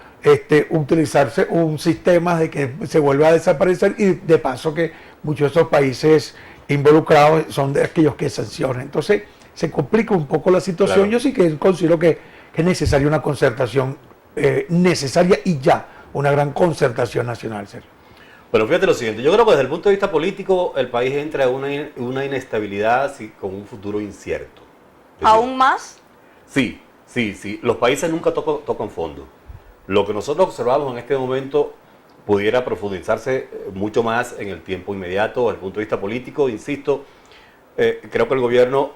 utilizarse un sistema de que se vuelva a desaparecer, y de paso que muchos de esos países involucrados son de aquellos que sancionan. Entonces se complica un poco la situación. Claro. Yo sí que considero que es necesaria una concertación necesaria y ya, una gran concertación nacional, Sergio. Bueno, fíjate lo siguiente, yo creo que desde el punto de vista político el país entra en una inestabilidad con un futuro incierto. ¿Aún más? Sí, los países nunca tocan fondo. Lo que nosotros observamos en este momento pudiera profundizarse mucho más en el tiempo inmediato desde el punto de vista político. Insisto, creo que el gobierno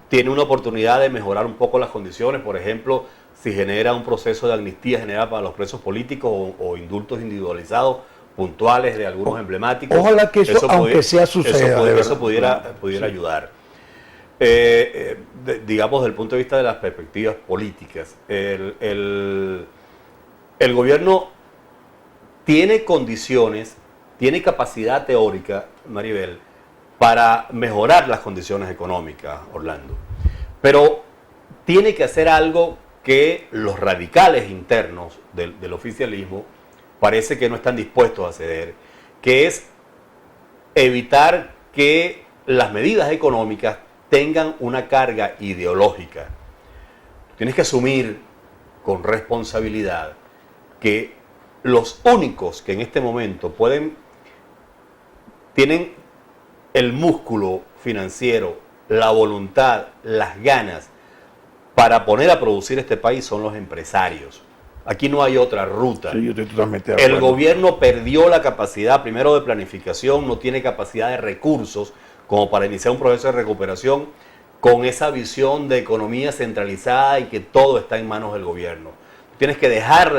tiene una oportunidad de mejorar un poco las condiciones. Por ejemplo, si genera un proceso de amnistía general para los presos políticos o indultos individualizados puntuales de algunos emblemáticos. Ojalá que eso aunque sea suceda. Eso pudiera ayudar. Digamos, desde el punto de vista de las perspectivas políticas, el gobierno tiene condiciones, tiene capacidad teórica, Maribel, para mejorar las condiciones económicas, Orlando. Pero tiene que hacer algo que los radicales internos del oficialismo parece que no están dispuestos a ceder, que es evitar que las medidas económicas tengan una carga ideológica. Tienes que asumir con responsabilidad que los únicos que en este momento tienen el músculo financiero, la voluntad, las ganas para poner a producir este país son los empresarios. Aquí no hay otra ruta. Sí, yo estoy totalmente de acuerdo. El gobierno perdió la capacidad, primero, de planificación, no tiene capacidad de recursos como para iniciar un proceso de recuperación con esa visión de economía centralizada y que todo está en manos del gobierno. Tienes que dejar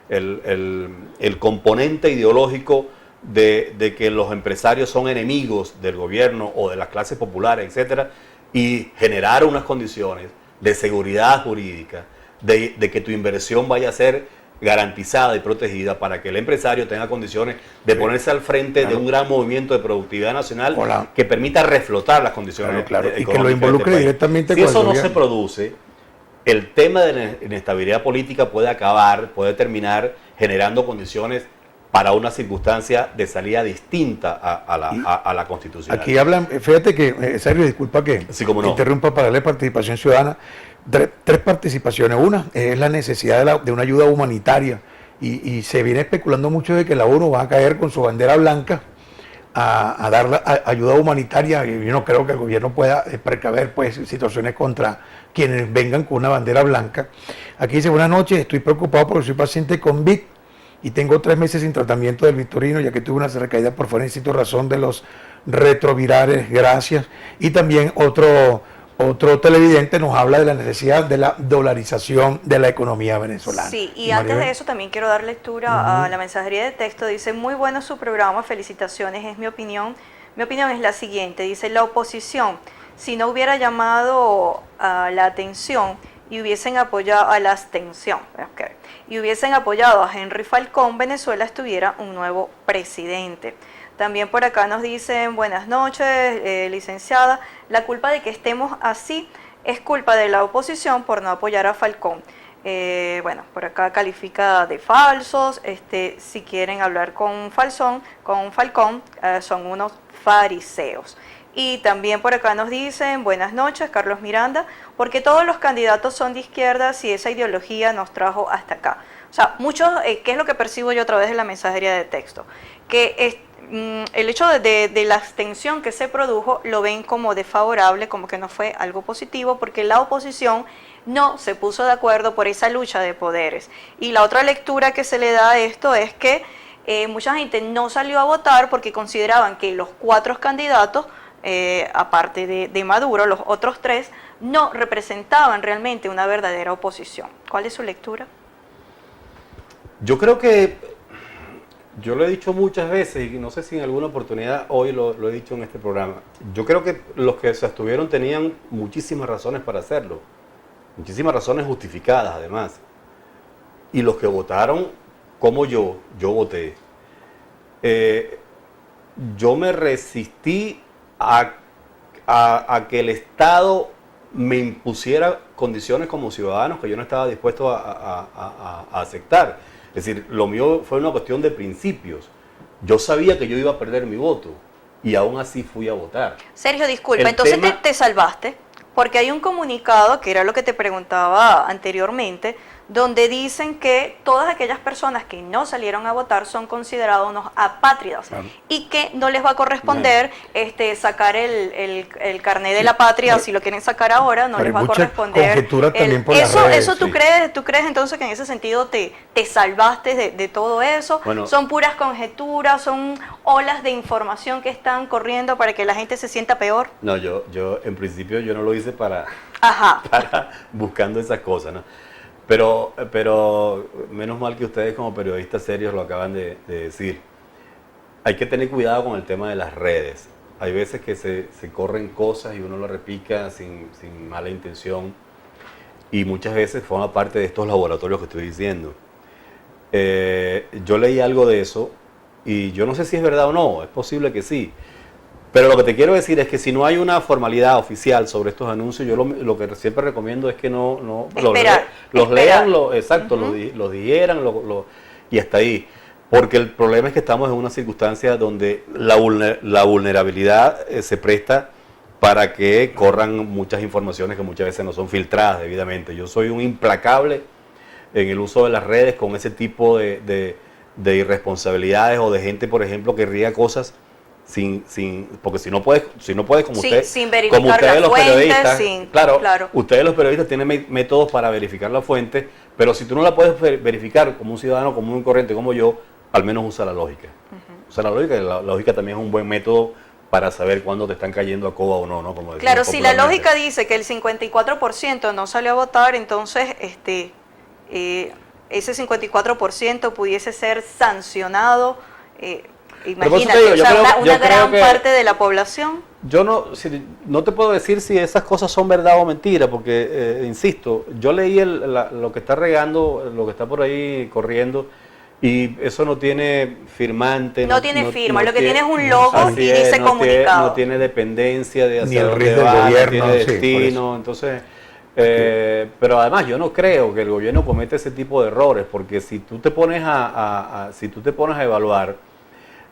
el componente ideológico de que los empresarios son enemigos del gobierno o de las clases populares, etcétera, y generar unas condiciones de seguridad jurídica, de que tu inversión vaya a ser garantizada y protegida para que el empresario tenga condiciones de ponerse al frente de un gran movimiento de productividad nacional que permita reflotar las condiciones y que lo involucre directamente con el gobierno. Si eso no se gobierno produce, el tema de la inestabilidad política puede terminar generando condiciones para una circunstancia de salida distinta a la Constitución. Aquí hablan, fíjate que, Sergio, disculpa que sí, como no, interrumpa para darle participación ciudadana. Tres participaciones. Una es la necesidad de una ayuda humanitaria y se viene especulando mucho de que la ONU va a caer con su bandera blanca a dar ayuda humanitaria. Y yo no creo que el gobierno pueda precaver pues situaciones contra quienes vengan con una bandera blanca. Aquí dice: buenas noches, estoy preocupado porque soy paciente con VIC y tengo 3 meses sin tratamiento del Victorino, ya que tuve una recaída por fuera, necesito razón de los retrovirales, gracias. Y también otro televidente nos habla de la necesidad de la dolarización de la economía venezolana. Sí, y antes de eso también quiero dar lectura a la mensajería de texto. Dice: muy bueno su programa, felicitaciones, es mi opinión. Mi opinión es la siguiente, dice: la oposición, si no hubiera llamado a la atención y hubiesen apoyado a la abstención, y hubiesen apoyado a Henry Falcón, Venezuela estuviera un nuevo presidente. También por acá nos dicen: buenas noches, licenciada, la culpa de que estemos así es culpa de la oposición por no apoyar a Falcón. Bueno, por acá califica de falsos, si quieren hablar con Falcón, son unos fariseos. Y también por acá nos dicen: buenas noches, Carlos Miranda, porque todos los candidatos son de izquierda si esa ideología nos trajo hasta acá. O sea, muchos, ¿qué es lo que percibo yo a través de la mensajería de texto? Que el hecho de la abstención que se produjo lo ven como desfavorable, como que no fue algo positivo, porque la oposición no se puso de acuerdo por esa lucha de poderes. Y la otra lectura que se le da a esto es que mucha gente no salió a votar porque consideraban que los 4 candidatos, aparte de Maduro, los otros 3, no representaban realmente una verdadera oposición. ¿Cuál es su lectura? Yo creo que, yo lo he dicho muchas veces y no sé si en alguna oportunidad hoy lo he dicho en este programa, yo creo que los que se abstuvieron tenían muchísimas razones para hacerlo, muchísimas razones justificadas además, y los que votaron como yo voté, yo me resistí a que el Estado me impusiera condiciones como ciudadanos que yo no estaba dispuesto a aceptar. Es decir, lo mío fue una cuestión de principios. Yo sabía que yo iba a perder mi voto y aún así fui a votar. Sergio, disculpa, entonces te salvaste, porque hay un comunicado, que era lo que te preguntaba anteriormente, donde dicen que todas aquellas personas que no salieron a votar son considerados unos apátridas, claro, y que no les va a corresponder sacar el carné de la patria, si lo quieren sacar ahora, no les va a corresponder. Conjetura también por las redes, eso ¿tú crees entonces que en ese sentido te salvaste de todo eso? Bueno, son puras conjeturas, son olas de información que están corriendo para que la gente se sienta peor. No, yo en principio yo no lo hice para buscando esas cosas, ¿no? Pero menos mal que ustedes como periodistas serios lo acaban de decir. Hay que tener cuidado con el tema de las redes. Hay veces que se corren cosas y uno lo repica sin mala intención. Y muchas veces forma parte de estos laboratorios que estoy diciendo. Yo leí algo de eso y yo no sé si es verdad o no, es posible que sí. Pero lo que te quiero decir es que si no hay una formalidad oficial sobre estos anuncios, yo lo que siempre recomiendo es que no los lean, los digieran y hasta ahí. Porque el problema es que estamos en una circunstancia donde la vulnerabilidad se presta para que corran muchas informaciones que muchas veces no son filtradas debidamente. Yo soy un implacable en el uso de las redes con ese tipo de irresponsabilidades o de gente, por ejemplo, que riega cosas porque si no puedes como Sí, ustedes, sin verificar como ustedes la los fuente, periodistas, claro. ustedes los periodistas tienen métodos para verificar la fuente, pero si tú no la puedes verificar como un ciudadano común y corriente como yo, al menos usa la lógica. Usa la lógica, y la lógica también es un buen método para saber cuándo te están cayendo a coba o no, ¿no? Como Claro, si la popularmente. lógica dice que el 54% no salió a votar, entonces ese 54% pudiese ser sancionado. Imagínate, digo, o sea, una yo creo gran que parte de la población. yo no te puedo decir si esas cosas son verdad o mentira, porque, insisto, yo leí lo que está regando, lo que está por ahí corriendo, y eso no tiene firmante. No tiene firma, no lo que tiene es un no, logo así y es, dice comunicado. No tiene dependencia de Ni hacia el dónde RIF del va, gobierno, no tiene sí, por destino, eso. entonces... pero además yo no creo que el gobierno cometa ese tipo de errores, porque si tú te pones a evaluar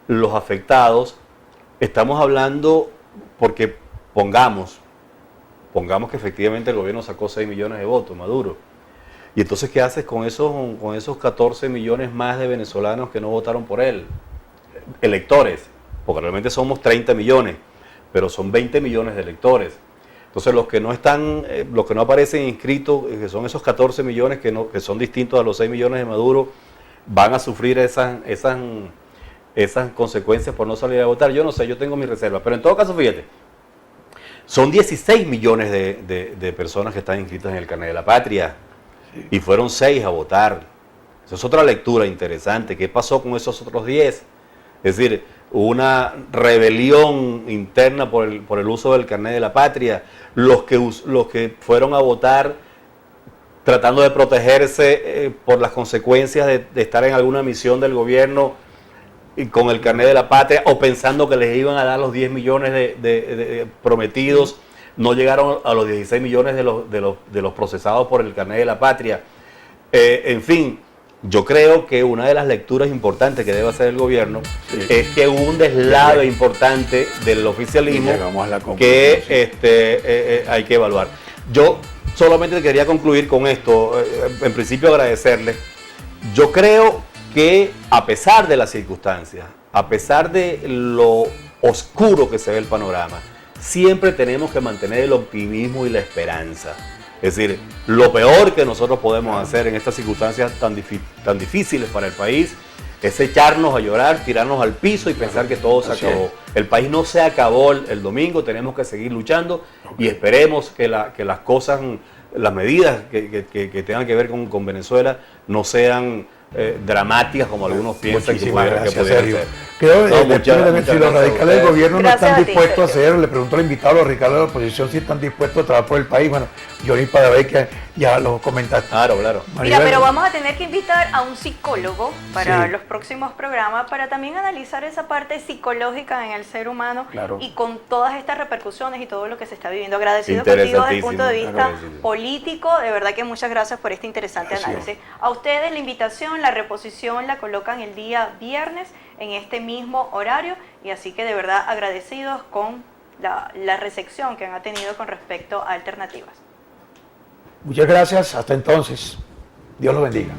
los afectados, estamos hablando, porque pongamos que efectivamente el gobierno sacó 6 millones de votos, Maduro. Y entonces, ¿qué haces con esos 14 millones más de venezolanos que no votaron por él? Electores, porque realmente somos 30 millones, pero son 20 millones de electores. Entonces, los que no aparecen inscritos, que son esos 14 millones que son distintos a los 6 millones de Maduro, van a sufrir esas consecuencias por no salir a votar. Yo no sé, yo tengo mis reservas. Pero en todo caso, fíjate, son 16 millones de personas que están inscritas en el Carnet de la Patria, y fueron 6 a votar. Esa es otra lectura interesante. ¿Qué pasó con esos otros 10? Es decir, hubo una rebelión interna por el uso del Carnet de la Patria. Los que fueron a votar tratando de protegerse por las consecuencias de estar en alguna misión del gobierno y con el Carnet de la Patria, o pensando que les iban a dar los 10 millones de prometidos, no llegaron a los 16 millones de los procesados por el Carnet de la Patria. En fin, yo creo que una de las lecturas importantes que debe hacer el gobierno es que hubo un deslave importante del oficialismo que hay que evaluar. Yo solamente quería concluir con esto, en principio agradecerles. Yo creo que a pesar de las circunstancias, a pesar de lo oscuro que se ve el panorama, siempre tenemos que mantener el optimismo y la esperanza. Es decir, lo peor que nosotros podemos hacer en estas circunstancias tan difíciles para el país es echarnos a llorar, tirarnos al piso y pensar que todo se acabó. El país no se acabó el domingo, tenemos que seguir luchando y esperemos que las cosas, las medidas que tengan que ver con Venezuela no sean dramáticas como algunos piensan que pudieran ser. Creo que si los radicales del gobierno no están dispuestos a hacer, le pregunto al invitado, a los radicales de la oposición, si están dispuestos a trabajar por el país. Bueno, Johnny Padavey, que ya lo comentaste. Claro. Mira, pero vamos a tener que invitar a un psicólogo para los próximos programas, para también analizar esa parte psicológica en el ser humano y con todas estas repercusiones y todo lo que se está viviendo. Agradecido contigo desde el punto de vista político, de verdad que muchas gracias por este interesante análisis. A ustedes la invitación, la reposición la colocan el día viernes en este mismo horario, y así que de verdad agradecidos con la recepción que han tenido con respecto a Alternativas. Muchas gracias, hasta entonces. Dios los bendiga.